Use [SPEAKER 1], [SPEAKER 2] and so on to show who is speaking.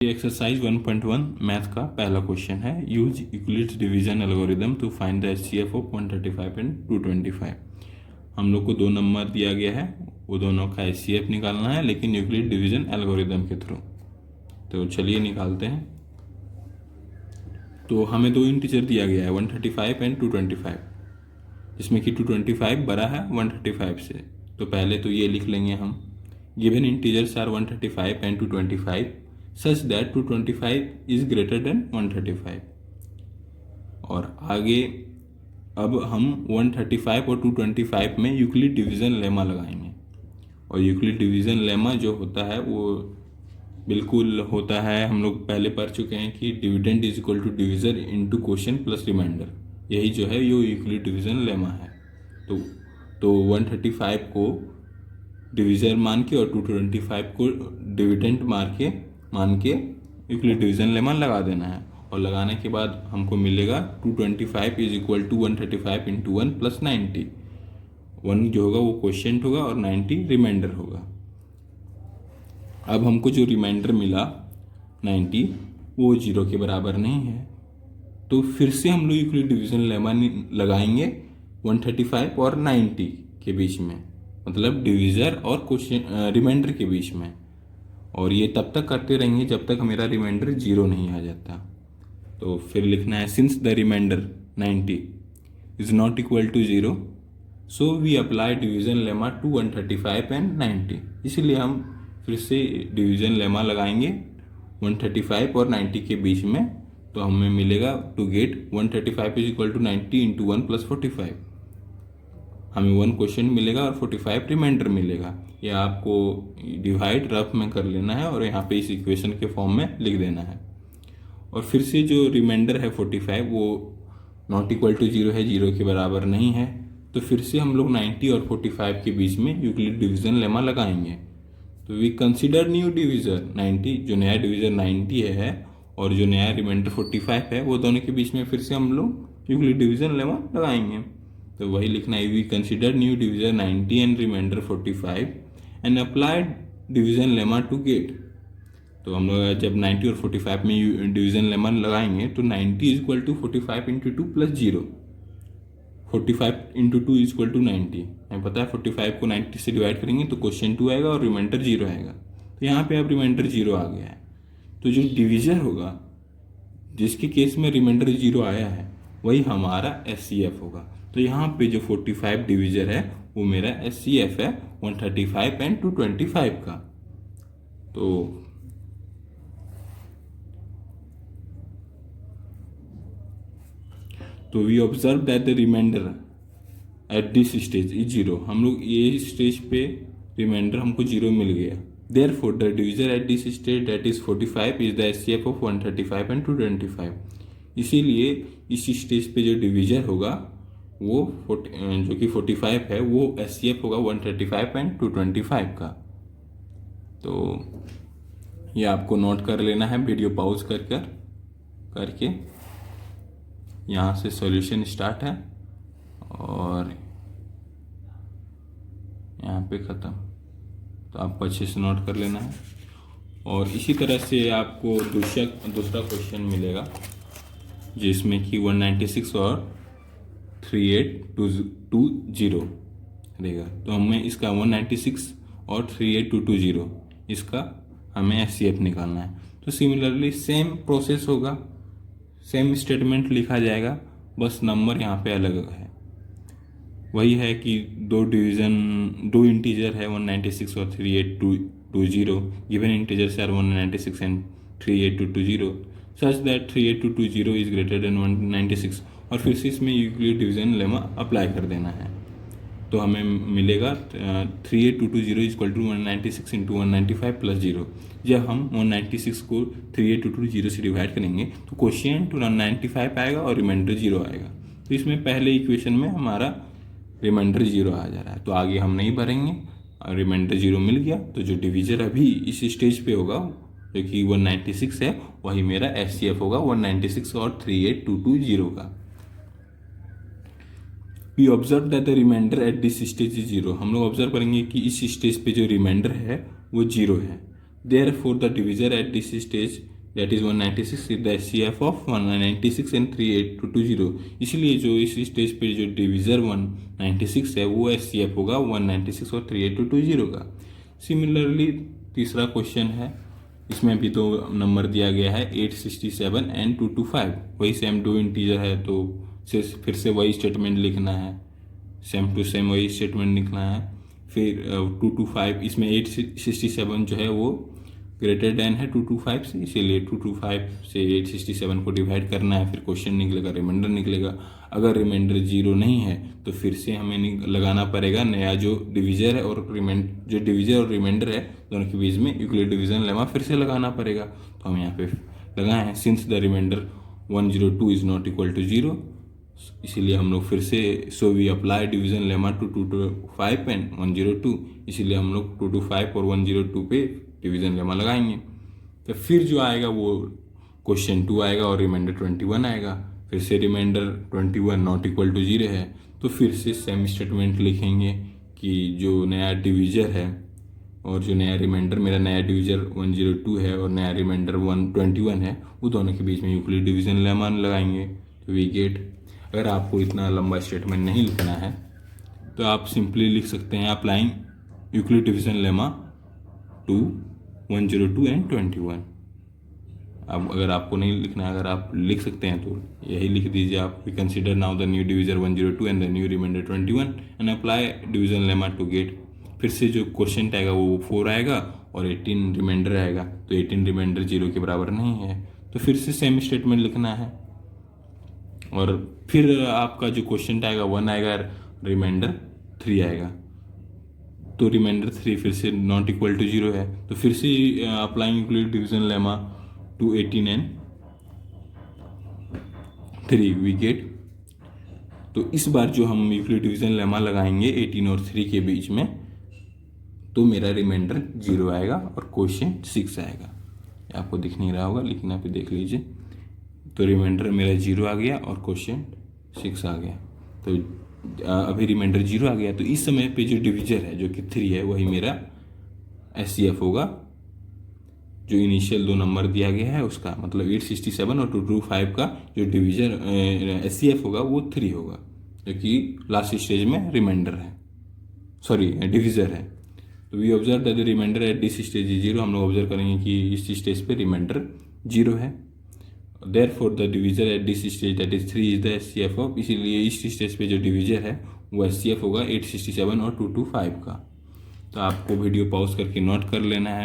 [SPEAKER 1] ये exercise 1.1 math का पहला क्वेश्चन है। Use Euclid's division algorithm to find the HCF of 135 and 225। हम लोग को दो नंबर दिया गया है, वो दोनों का एचसीएफ निकालना है लेकिन यूक्लिड डिवीजन एल्गोरिदम के थ्रू। तो चलिए निकालते हैं। तो हमें दो इंटीजर दिया गया है 135 एंड 225, जिसमें कि 225 बड़ा है 135 से। तो पहले तो ये लिख लेंगे हम, given integers are 135 and 225 such that 225 is greater than 135। और आगे अब हम 135 और 225 में यूक्लिड डिवीज़न लेमा लगाएंगे। और यूक्लिड डिवीज़न लेमा जो होता है वो बिल्कुल होता है, हम लोग पहले पढ़ चुके हैं कि dividend is equal to divisor into quotient plus remainder. यही जो है ये यूक्लिड डिवीज़न लेमा है। तो 135 को डिविजर मान के और 225 को डिविडेंड मान के यूक्लिड डिवीजन लेमा लगा देना है। और लगाने के बाद हमको मिलेगा 225 is equal to 135 into 1 plus 90। 1 जो होगा वो क्वोशिएंट होगा और 90 रिमाइंडर होगा। अब हमको जो रिमाइंडर मिला 90 वो 0 के बराबर नहीं है, तो फिर से हम लोग यूक्लिड डिवीजन लेमा लगाएंगे 135 और 90 के बीच में, मतलब डिविजर और रिमाइंडर के बीच में। और ये तब तक करते रहेंगे जब तक मेरा रिमाइंडर 0 नहीं आ जाता। तो फिर लिखना है since the remainder 90 is not equal to 0 so we apply division lemma to 135 and 90। इसीलिए हम फिर से डिवीजन लेमा लगाएंगे 135 और 90 के बीच में। तो हमें मिलेगा to get 135 is equal to 90 into 1 plus 45। हमें 1 क्वेश्चन मिलेगा और 45 रिमाइंडर मिलेगा। ये आपको डिवाइड रफ में कर लेना है और यहाँ पे इस इक्वेशन के फॉर्म में लिख देना है। और फिर से जो रिमाइंडर है 45 वो नॉट इक्वल टू 0 है, 0 के बराबर नहीं है। तो फिर से हम लोग 90 और 45 के बीच में यूक्लिड डिवीजन लेमा लगाएंगे। तो वी कंसिडर न्यू डिविजर 90, जो नया डिविजर 90 है और जो नया रिमाइंडर 45 है, वो दोनों के बीच में फिर से हम लोग यूक्लिड डिवीजन लेमा लगाएंगे। तो वही लिखना है, we consider new divisor 90 and remainder 45 and applied division lemma to get. तो हम लोग जब 90 और 45 में डिवीजन लेमा लगाएंगे तो 90 is equal to 45 into 2 plus 0। 45 into 2 is equal to 90। हमें पता है 45 को 90 से डिवाइड करेंगे तो क्वेश्चन 2 आएगा और रिमाइंडर 0 आएगा। तो यहाँ पे अब रिमाइंडर 0 आ गया है। तो जो डिविजर होगा जिसके केस में रिमाइंडर 0 आया है वही हमारा एचसीएफ होगा। तो यहाँ पे जो 45 डिविजर है वो मेरा एचसीएफ है 135 एंड 225 का। तो we observe that the remainder at this stage is 0। हम लोग ये स्टेज पे रिमाइंडर हमको 0 मिल गया। Therefore the divisor eight this stage that is 45 is the HCF of 135 and 225। इसीलिए इस स्टेज पे जो डिविजर होगा वो जो कि 45 है वो एचसीएफ होगा 135 एंड 225 का। तो ये आपको नोट कर लेना है, वीडियो पॉज करके। यहाँ से सॉल्यूशन स्टार्ट है और यहाँ पे ख़त्म। तो आपको अच्छे से नोट कर लेना है। और इसी तरह से आपको दूसरा क्वेश्चन मिलेगा जिसमें कि 196 और 38220 रहेगा। तो हमें इसका 196 और 38220 इसका हमें एचसीएफ निकालना है। तो सिमिलरली सेम प्रोसेस होगा, सेम स्टेटमेंट लिखा जाएगा, बस नंबर यहाँ पे अलग है। वही है कि दो इंटीजर है 196 और 38220। Given integers are 196 and 38220 such that 38220 is greater than 196। और फिर से इसमें यूक्लिड डिवीजन लेमा अप्लाई कर देना है। तो हमें मिलेगा 38220 is equal to 196 into 195 plus 0। जब हम 196 को 38220 से डिवाइड करेंगे तो क्वोशिएंट 195 आएगा और रिमाइंडर 0 आएगा। तो इसमें पहले इक्वेशन में हमारा रिमाइंडर 0 आ जा रहा है, तो आगे हम नहीं भरेंगे और रिमाइंडर 0 मिल गया। तो जो डिविजर अभी इस स्टेज पे होगा जो कि 196 है वही मेरा एचसीएफ होगा 196 और 38220 का। We observe that the remainder at this stage is 0। हम लोग ऑब्जर्व करेंगे कि इस स्टेज पे जो रिमाइंडर है वो 0 है। Therefore, the divisor at this stage, that is 196, is the SCF of 196 and 38220. इसलिए जो इस स्टेज पे जो डिविज़र 196 है वो SCF होगा 196 और 38220 का। सिमिलरली तीसरा क्वेश्चन है, इसमें भी तो नंबर दिया गया है 867 एंड 225, वही सेम दो इंटीजर है तो फिर से वही स्टेटमेंट लिखना है, सेम टू सेम वही स्टेटमेंट लिखना है। फिर 225, इसमें 867 जो है वो ग्रेटर देन है 225 से, इसीलिए 225 से 867 को डिवाइड करना है, फिर क्वेश्चन निकलेगा, रिमाइंडर निकलेगा। अगर रिमाइंडर 0 नहीं है तो फिर से हमें लगाना पड़ेगा नया जो डिविजर है और जो डिविजर और रिमाइंडर है दोनों के बीच में यूक्लिड डिवीजन लेमा फिर से लगाना पड़ेगा। तो हम यहाँ पे लगाए हैं, since the remainder 102 is not equal to 0, इसीलिए हम लोग फिर से so we apply division lemma to 225 and 102, इसीलिए हम लोग 225 और 102 पे डिवीजन लेमा लगाएंगे। तो फिर जो आएगा वो क्वेश्चन 2 आएगा और रिमाइंडर 21 आएगा। फिर से रिमाइंडर 21 नॉट इक्वल टू 0 है तो फिर से सेम स्टेटमेंट लिखेंगे कि जो नया डिवीजर है और जो नया रिमाइंडर, मेरा नया डिवीजर 102 है और नया रिमाइंडर 121 है, वो दोनों के बीच में यूक्लिड डिवीजन लेमा लगाएंगे तो वी गेट। अगर आपको इतना लंबा स्टेटमेंट नहीं लिखना है तो आप सिंपली लिख सकते हैं applying Euclid division lemma to 102 and 21। अब अगर आपको नहीं लिखना है, अगर आप लिख सकते हैं तो यही लिख दीजिए आप, we consider now the new divisor 102 and the new remainder 21 and apply division lemma to get. फिर से जो क्वेश्चन आएगा वो 4 आएगा और 18 रिमाइंडर आएगा, तो 18 रिमाइंडर 0 के बराबर नहीं है तो फिर से सेम स्टेटमेंट लिखना है। और फिर आपका जो क्वेश्चन आएगा 1 आएगा, रिमाइंडर 3 आएगा, तो रिमाइंडर 3 फिर से नॉट इक्वल टू 0 है तो फिर से applying Euclid division lemma to 18 and 3 we get. तो इस बार जो हम यूक्लिड डिवीजन लेमा लगाएंगे 18 और 3 के बीच में, तो मेरा रिमाइंडर 0 आएगा और क्वेश्चन 6 आएगा। आपको दिख नहीं रहा होगा लेकिन आप देख लीजिए, तो रिमाइंडर मेरा 0 आ गया और क्वेश्चन 6 आ गया। तो अभी रिमाइंडर 0 आ गया तो इस समय पे जो डिविजर है जो कि 3 है वही मेरा SCF होगा, जो इनिशियल 2 नंबर दिया गया है उसका, मतलब 867 और 225 का जो डिविजर SCF होगा वो 3 होगा, जो कि लास्ट स्टेज में रिमाइंडर है, सॉरी डिविजर है। तो we observe that the remainder at this stage is 0, हम लोग ऑब्जर्व करेंगे कि इस स्टेज पे रिमाइंडर 0 है। Therefore the divisor at this stage that is 3 is the SCF of, इसीलिए इस स्टेज पे जो डिविजर है वो SCF होगा 867 और 225 का। तो आपको वीडियो पॉज करके नोट कर लेना है।